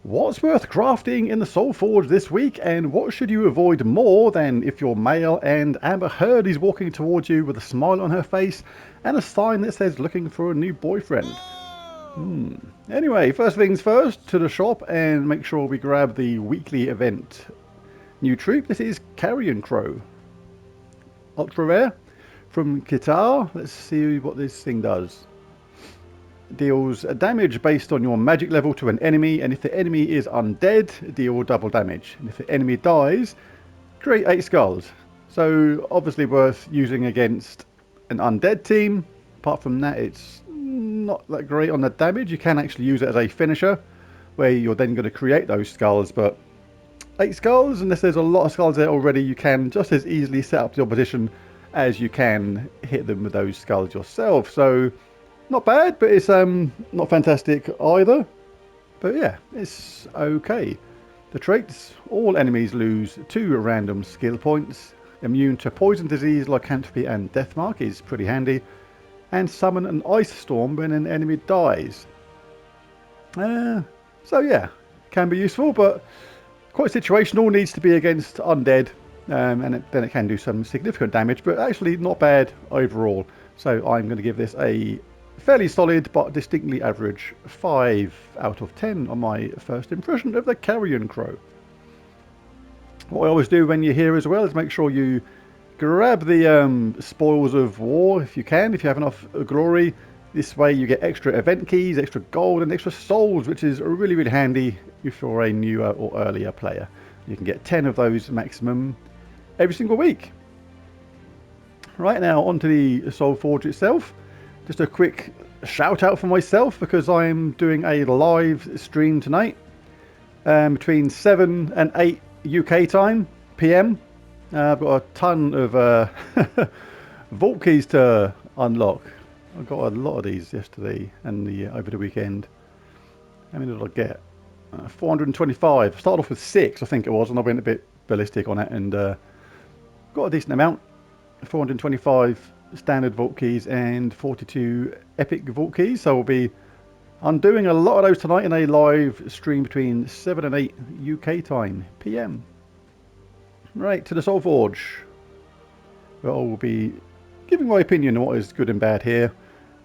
What's worth crafting in the Soulforge this week, and what should you avoid more than if you're male and Amber Heard is walking towards you with a smile on her face and a sign that says looking for a new boyfriend? Anyway, first things first, to the shop and make sure we grab the weekly event. New troop, this is Carrion Crow. Ultra rare from Ketras. Let's see what this thing does. Deals damage based on your magic level to an enemy, and if the enemy is undead, deal double damage. And if the enemy dies, create 8 skulls. So obviously worth using against an undead team. Apart from that, it's not that great on the damage. You can actually use it as a finisher, where you're then going to create those skulls, but 8 skulls, unless there's a lot of skulls there already, you can just as easily set up the opposition as you can hit them with those skulls yourself. So not bad, but it's not fantastic either. But yeah, it's okay. The traits: all enemies lose 2 random skill points. Immune to poison, disease, lycanthropy and deathmark is pretty handy. And summon an ice storm when an enemy dies. So yeah, can be useful, but quite situational. Needs to be against undead, and then it can do some significant damage, but actually not bad overall. So I'm going to give this a fairly solid but distinctly average 5 out of 10 on my first impression of the Carrion Crow. What I always do when you're here as well is make sure you grab the spoils of war if you can, if you have enough glory. This way you get extra event keys, extra gold and extra souls, which is really, really handy if you're a newer or earlier player. You can get 10 of those maximum every single week. Right, now onto the Soulforge itself. Just a quick shout out for myself because I'm doing a live stream tonight between 7 and 8 UK time, PM. I've got a ton of vault keys to unlock. I got a lot of these yesterday and over the weekend. How many did I get? 425. Started off with 6, I think it was, and I went a bit ballistic on it and got a decent amount. 425 standard vault keys and 42 epic vault keys. So we'll be undoing a lot of those tonight in a live stream between 7 and 8 UK time, PM. Right, to the Soulforge. Well, I will be giving my opinion on what is good and bad here,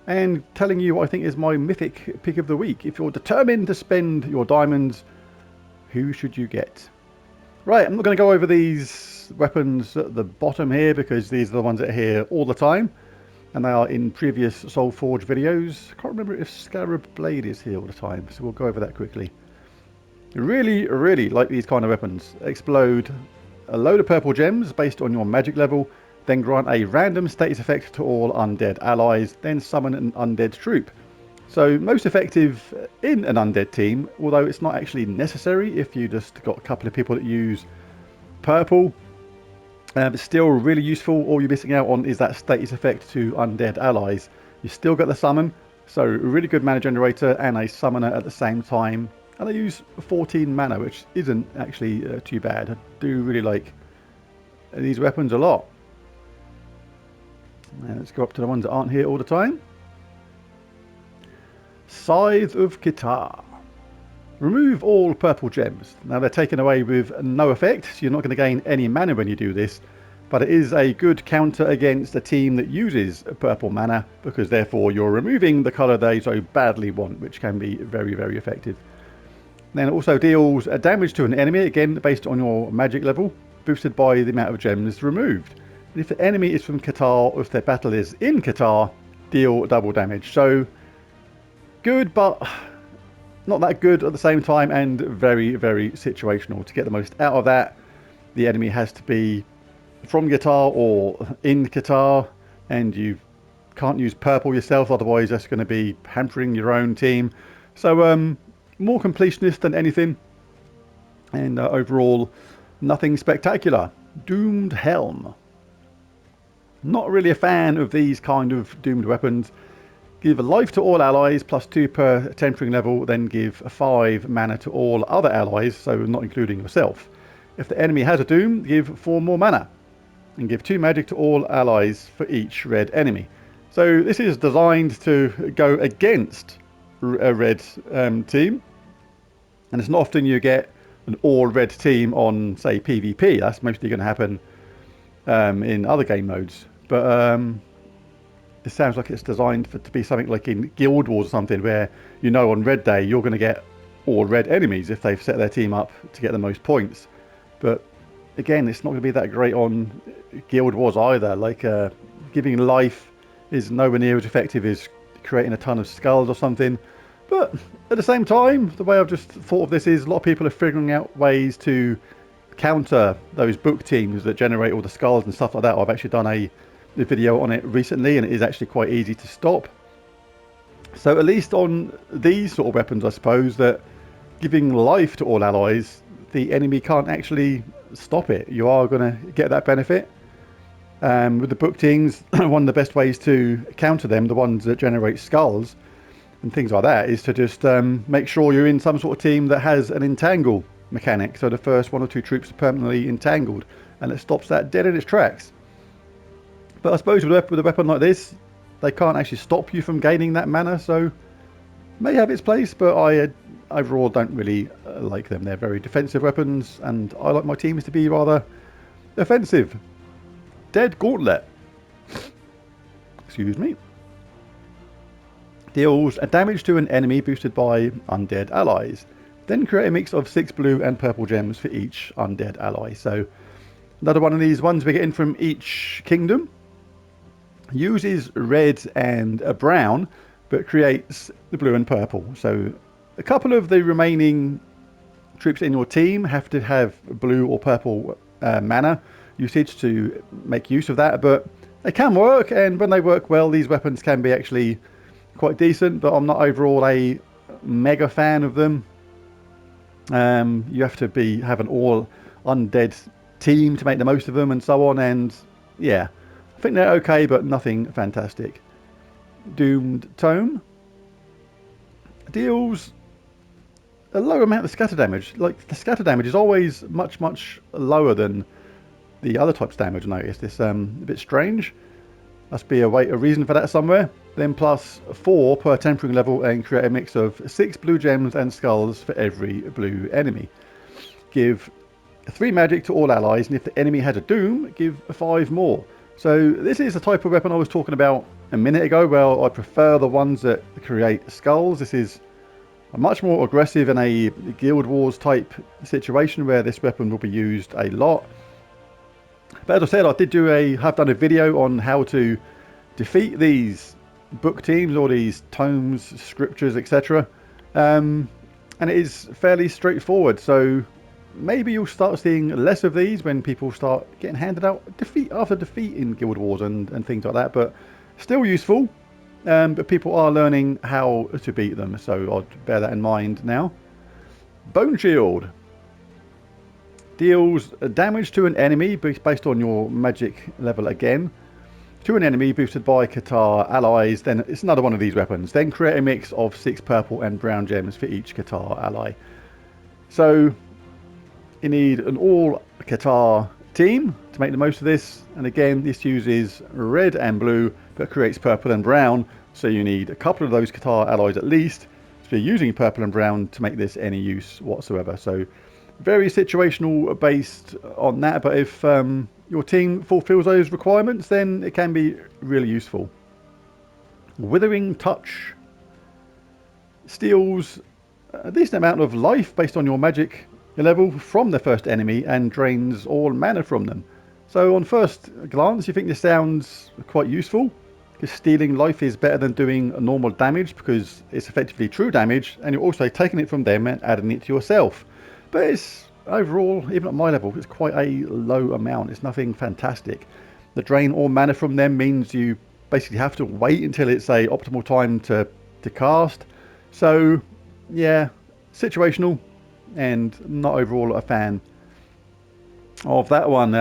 and telling you what I think is my mythic pick of the week. If you're determined to spend your diamonds, who should you get? Right, I'm not going to go over these weapons at the bottom here because these are the ones that are here all the time, and they are in previous Soulforge videos. I can't remember if Scarab Blade is here all the time, so we'll go over that quickly. Really, really like these kind of weapons. Explode a load of purple gems based on your magic level, then grant a random status effect to all undead allies, then summon an undead troop. So most effective in an undead team, although it's not actually necessary if you just got a couple of people that use purple. It's still really useful. All you're missing out on is that status effect to undead allies. You still get the summon, so a really good mana generator and a summoner at the same time. And I use 14 mana, which isn't actually too bad. I do really like these weapons a lot. Let's go up to the ones that aren't here all the time. Scythe of Ketras. Remove all purple gems. Now they're taken away with no effect, so you're not going to gain any mana when you do this. But it is a good counter against a team that uses purple mana, because therefore you're removing the colour they so badly want, which can be very, very effective. Then it also deals damage to an enemy, again based on your magic level, boosted by the amount of gems removed. And if the enemy is from Ketras, or if their battle is in Ketras, deal double damage. So good, but not that good at the same time, and very, very situational. To get the most out of that, the enemy has to be from Jotnar or in Ketras, and you can't use purple yourself, otherwise that's going to be hampering your own team. So more completionist than anything, and overall nothing spectacular. Doomed Helm. Not really a fan of these kind of doomed weapons. Give a life to all allies, +2 per tempering level, then give 5 mana to all other allies, so not including yourself. If the enemy has a doom, give 4 more mana, and give 2 magic to all allies for each red enemy. So this is designed to go against a red team, And it's not often you get an all-red team on, say, PvP. That's mostly going to happen in other game modes. But it sounds like it's designed to be something like in Guild Wars or something, where you know on red day you're going to get all red enemies if they've set their team up to get the most points. But again, it's not going to be that great on Guild Wars either. Like giving life is nowhere near as effective as creating a ton of skulls or something. But at the same time, the way I've just thought of this is a lot of people are figuring out ways to counter those book teams that generate all the skulls and stuff like that. I've actually done a video on it recently, and it is actually quite easy to stop. So at least on these sort of weapons, I suppose, that giving life to all allies, the enemy can't actually stop it. You are going to get that benefit. With the book teams, one of the best ways to counter them, the ones that generate skulls and things like that, is to just make sure you're in some sort of team that has an entangle mechanic. So the first one or two troops are permanently entangled, and it stops that dead in its tracks. But I suppose with a weapon like this, they can't actually stop you from gaining that mana, so may have its place, but I overall don't really like them. They're very defensive weapons, and I like my teams to be rather offensive. Dead Gauntlet. Excuse me. Deals damage to an enemy boosted by undead allies. Then create a mix of 6 blue and purple gems for each undead ally. So another one of these ones we're getting from each kingdom. Uses red and a brown, but creates the blue and purple. So a couple of the remaining troops in your team have to have blue or purple mana usage to make use of that, but they can work, and when they work well, these weapons can be actually quite decent, but I'm not overall a mega fan of them. You have to have an all undead team to make the most of them and so on, and yeah, I think they're okay, but nothing fantastic. Doomed Tome deals a low amount of scatter damage. Like, the scatter damage is always much, much lower than the other types damage. I noticed this a bit strange. Must be a reason for that somewhere. Then plus 4 per tempering level, and create a mix of 6 blue gems and skulls for every blue enemy. Give 3 magic to all allies, and if the enemy has a doom, give 5 more. So this is the type of weapon I was talking about a minute ago, where I prefer the ones that create skulls. This is much more aggressive in a Guild Wars type situation where this weapon will be used a lot. But as I said, I have done a video on how to defeat these book teams, or these tomes, scriptures, etc. And it is fairly straightforward. So maybe you'll start seeing less of these when people start getting handed out defeat after defeat in Guild Wars and things like that. But still useful. But people are learning how to beat them, so I'd bear that in mind now. Bone Shield deals damage to an enemy based on your magic level again. To an enemy boosted by Ketras allies, then it's another one of these weapons. Then create a mix of 6 purple and brown gems for each Ketras ally. So you need an all Ketras team to make the most of this, and again this uses red and blue but creates purple and brown, so you need a couple of those Ketras allies at least to be using purple and brown to make this any use whatsoever. So very situational based on that, but if your team fulfills those requirements, then it can be really useful. Withering Touch steals a decent amount of life based on your magic level from the first enemy and drains all mana from them. So on first glance you think this sounds quite useful, because stealing life is better than doing normal damage, because it's effectively true damage and you're also taking it from them and adding it to yourself. But it's overall, even at my level, it's quite a low amount. It's nothing fantastic. The drain all mana from them means you basically have to wait until it's a optimal time to cast. So yeah, situational, and not overall a fan of that one.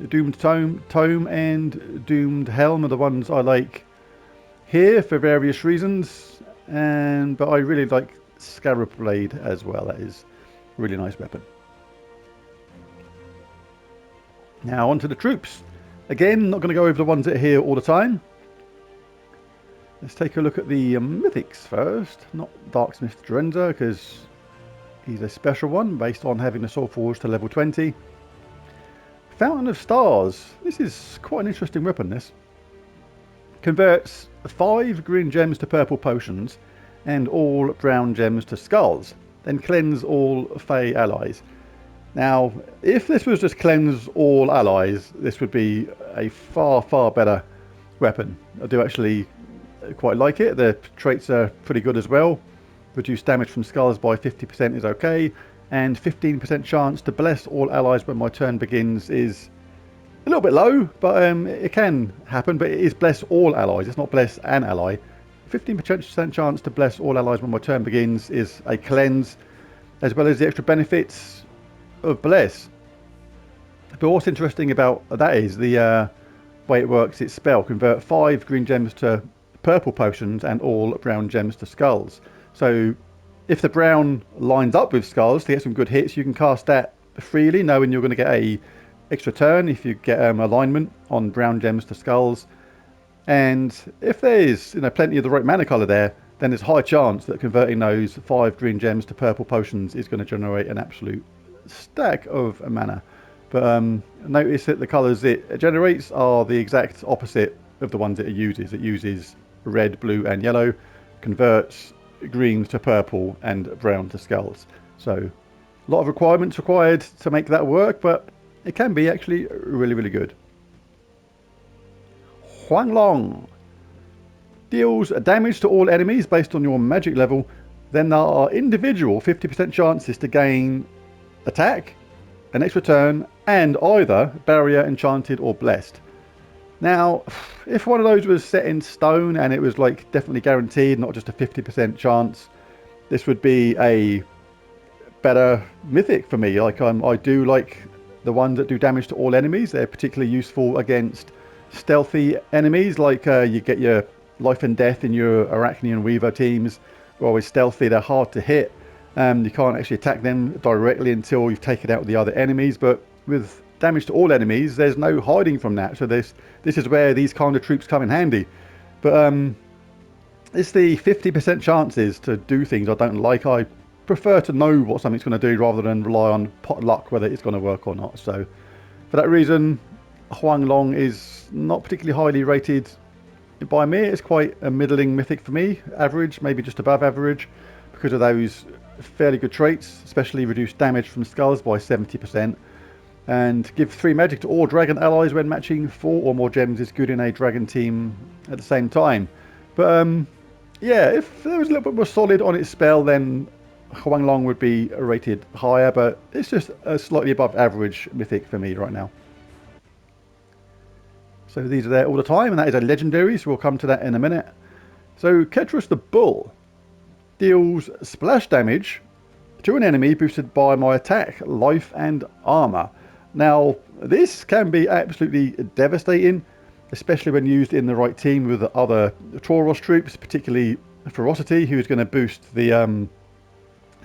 Doomed Tome and Doomed Helm are the ones I like here for various reasons, but I really like Scarab Blade as well. That is a really nice weapon. Now onto the troops. Again, not going to go over the ones that are here all the time. Let's take a look at the Mythics first, not Darksmith Drenza, because He's a special one based on having the Soulforge to level 20. Fountain of Stars. This is quite an interesting weapon, this. Converts 5 green gems to purple potions and all brown gems to skulls. Then cleanse all Fey allies. Now, if this was just cleanse all allies, this would be a far, far better weapon. I do actually quite like it. The traits are pretty good as well. Reduce damage from skulls by 50% is okay. And 15% chance to bless all allies when my turn begins is a little bit low, but it can happen. But it is bless all allies. It's not bless an ally. 15% chance to bless all allies when my turn begins is a cleanse, as well as the extra benefits of bless. But what's interesting about that is the way it works. Its spell convert 5 green gems to purple potions and all brown gems to skulls. So if the brown lines up with skulls to get some good hits, you can cast that freely, knowing you're going to get a extra turn if you get alignment on brown gems to skulls. And if there's plenty of the right mana colour there, then there's a high chance that converting those 5 green gems to purple potions is going to generate an absolute stack of mana. But notice that the colours it generates are the exact opposite of the ones it uses. It uses red, blue and yellow, converts green to purple and brown to skulls. So a lot of requirements required to make that work, but it can be actually really, really good. Huanglong deals damage to all enemies based on your magic level. Then there are individual 50% chances to gain attack, an extra turn, and either barrier, enchanted or blessed. Now, if one of those was set in stone and it was like definitely guaranteed, not just a 50% chance, this would be a better mythic for me. Like I do like the ones that do damage to all enemies. They're particularly useful against stealthy enemies, like you get your life and death in your Arachnean Weaver teams. They're always stealthy, they're hard to hit. You can't actually attack them directly until you've taken out the other enemies, but with damage to all enemies, there's no hiding from that. So this is where these kind of troops come in handy. But it's the 50% chances to do things I don't like. I prefer to know what something's going to do rather than rely on pot luck whether it's going to work or not. So for that reason, Huanglong is not particularly highly rated by me. It's quite a middling mythic for me, average, maybe just above average, because of those fairly good traits, especially reduce damage from skulls by 70%, and give 3 magic to all dragon allies when matching 4 or more gems is good in a dragon team at the same time. But yeah, if there was a little bit more solid on its spell, then Huanglong would be rated higher, but it's just a slightly above average mythic for me right now. So these are there all the time, and that is a legendary, so we'll come to that in a minute. So Ketras the Bull deals splash damage to an enemy boosted by my attack, life and armor. Now this can be absolutely devastating, especially when used in the right team with the other Tauros troops, particularly Ferocity, who's going to boost the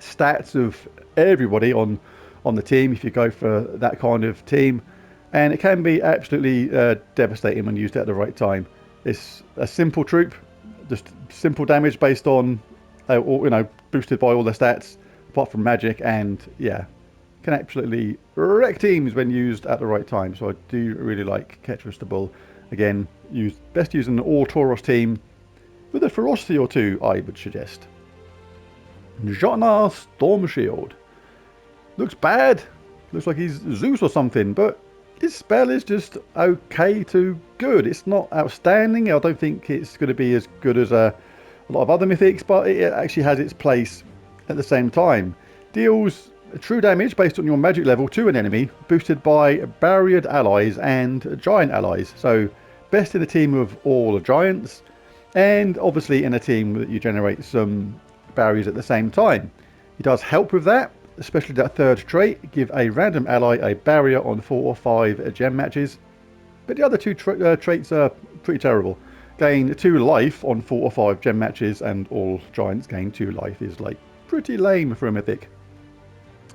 stats of everybody on the team if you go for that kind of team. And it can be absolutely devastating when used at the right time. It's a simple troop, just simple damage based on, boosted by all the stats, apart from magic, and yeah, can absolutely wreck teams when used at the right time. So I do really like Ketras the Bull. Again, best used in an all Tauros team with a ferocity or 2, I would suggest. Jotnar Storm Shield. Looks bad. Looks like he's Zeus or something, but his spell is just okay to good. It's not outstanding. I don't think it's going to be as good as a lot of other mythics, but it actually has its place at the same time. Deals true damage based on your magic level to an enemy, boosted by barriered allies and giant allies. So best in a team of all giants, and obviously in a team that you generate some barriers at the same time. He does help with that, especially that third trait, give a random ally a barrier on 4 or 5 gem matches. But the other 2 traits are pretty terrible. Gain 2 life on 4 or 5 gem matches, and all giants gain 2 life is like pretty lame for a mythic.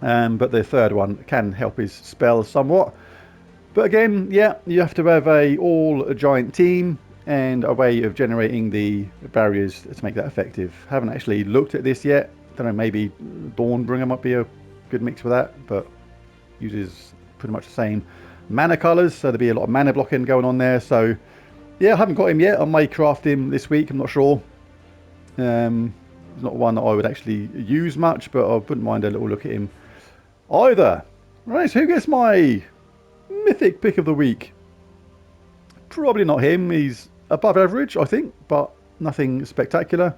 But the third one can help his spell somewhat. But again, yeah, you have to have a all giant team and a way of generating the barriers to make that effective. Haven't actually looked at this yet, don't know, maybe Dawnbringer might be a good mix for that, but uses pretty much the same mana colours, so there'll be a lot of mana blocking going on there. So yeah, I haven't got him yet. I may craft him this week, I'm not sure. It's not one that I would actually use much, but I wouldn't mind a little look at him either. Right, so who gets my mythic pick of the week? Probably not him. He's above average, I think, but nothing spectacular.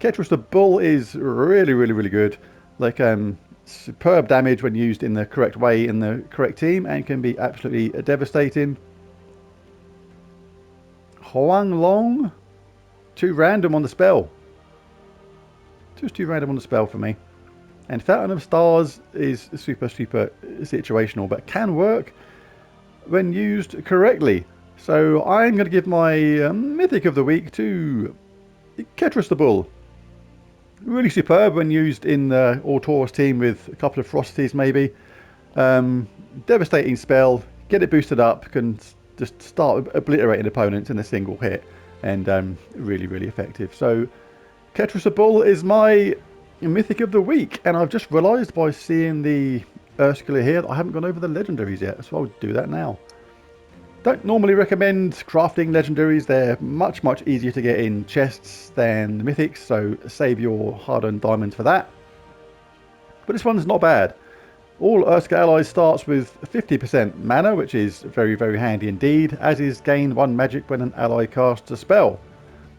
Ketras the Bull is really, really, really good. Like, superb damage when used in the correct way in the correct team, and can be absolutely devastating. Huang Long, too random on the spell. Just too random on the spell for me. And Fountain of Stars is super, super situational, but can work when used correctly. So I'm going to give my Mythic of the Week to Ketras the Bull. Really superb when used in the All-Taurus team with a couple of Frosties maybe. Devastating spell, get it boosted up, can just start obliterating opponents in a single hit. And really, really effective. So Ketras the Bull is my Mythic of the Week. And I've just realised by seeing the Ursula here that I haven't gone over the legendaries yet. So I'll do that now. Don't normally recommend crafting legendaries. They're much, much easier to get in chests than the mythics, so save your hard-earned diamonds for that. But this one's not bad. All Urska allies starts with 50% mana, which is very, very handy indeed, as is gain 1 magic when an ally casts a spell.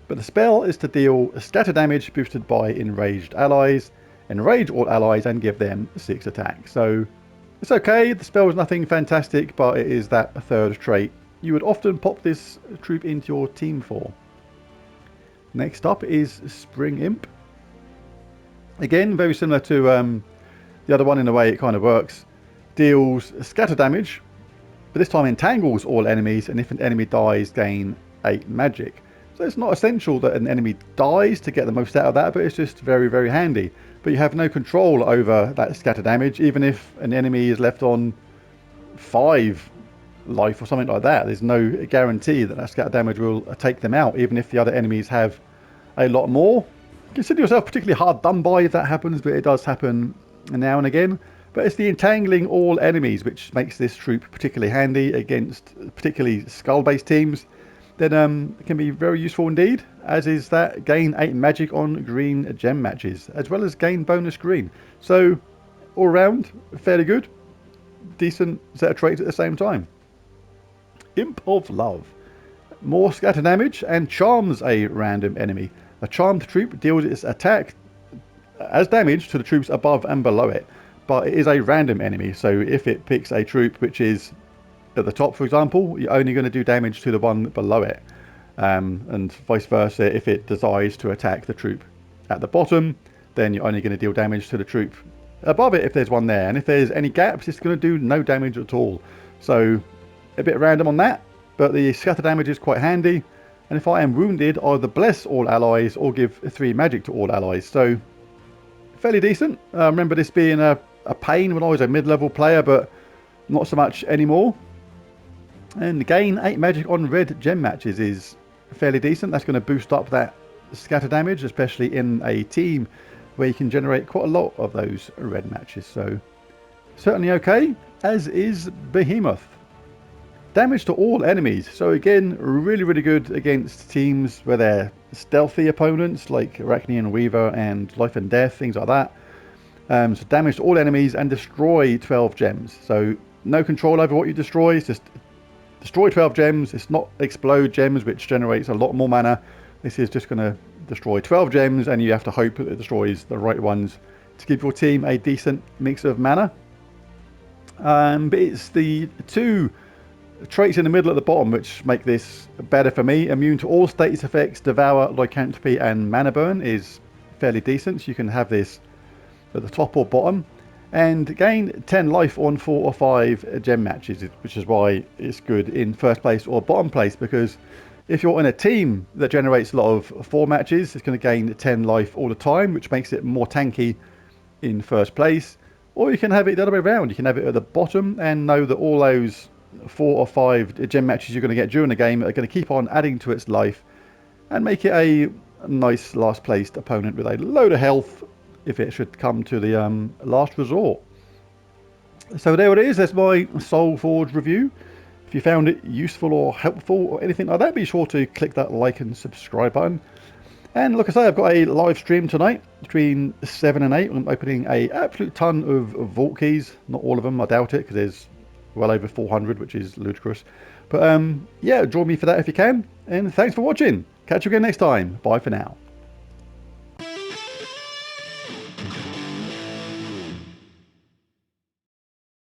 But the spell is to deal scatter damage boosted by enraged allies, enrage all allies and give them 6 attack. So it's okay, the spell is nothing fantastic, but it is that third trait you would often pop this troop into your team for. Next up is Spring Imp. Again, very similar to the other one in the way it kind of works. Deals scatter damage, but this time entangles all enemies, and if an enemy dies, gain 8 magic. So it's not essential that an enemy dies to get the most out of that, but it's just very, very handy. But you have no control over that scatter damage, even if an enemy is left on 5 life or something like that. There's no guarantee that that scatter damage will take them out, even if the other enemies have a lot more. Consider yourself particularly hard done by if that happens, but it does happen now and again. But it's the entangling all enemies which makes this troop particularly handy against particularly skull-based teams. Then it can be very useful indeed, as is that gain 8 magic on green gem matches, as well as gain bonus green. So all around, fairly good. Decent set of traits at the same time. Imp of Love. More scatter damage and charms a random enemy. A charmed troop deals its attack as damage to the troops above and below it, but it is a random enemy, so if it picks a troop which is at the top, for example, you're only going to do damage to the one below it, and vice versa. If it decides to attack the troop at the bottom, then you're only going to deal damage to the troop above it if there's one there, and if there's any gaps, it's going to do no damage at all. So a bit random on that, but the scatter damage is quite handy. And if I am wounded, either bless all allies or give 3 magic to all allies. So fairly decent. I remember this being a pain when I was a mid-level player, but not so much anymore. And gain 8 magic on red gem matches is fairly decent. That's going to boost up that scatter damage, especially in a team where you can generate quite a lot of those red matches. So certainly okay, as is Behemoth. Damage to all enemies. So again, really, really good against teams where they're stealthy opponents like Arachnean Weaver and Life and Death, things like that. So damage to all enemies and destroy 12 gems. So no control over what you destroy, it's just destroy 12 gems. It's not explode gems, which generates a lot more mana. This is just going to destroy 12 gems, and you have to hope that it destroys the right ones to give your team a decent mix of mana. But it's the 2 traits in the middle at the bottom which make this better for me. Immune to all status effects, Devour, Lycanthropy and Mana Burn is fairly decent. So you can have this at the top or bottom. And gain 10 life on 4 or 5 gem matches, which is why it's good in first place or bottom place, because if you're in a team that generates a lot of 4 matches, it's going to gain 10 life all the time, which makes it more tanky in first place. Or you can have it the other way around. You can have it at the bottom and know that all those 4 or 5 gem matches you're going to get during the game are going to keep on adding to its life and make it a nice last placed opponent with a load of health if it should come to the last resort. So there it is. That's my Soulforge review. If you found it useful or helpful or anything like that, be sure to click that like and subscribe button. And like I say, I've got a live stream tonight between 7 and 8. I'm opening a absolute ton of vault keys. Not all of them, I doubt it, because there's well over 400, which is ludicrous. But yeah, join me for that if you can. And thanks for watching. Catch you again next time. Bye for now.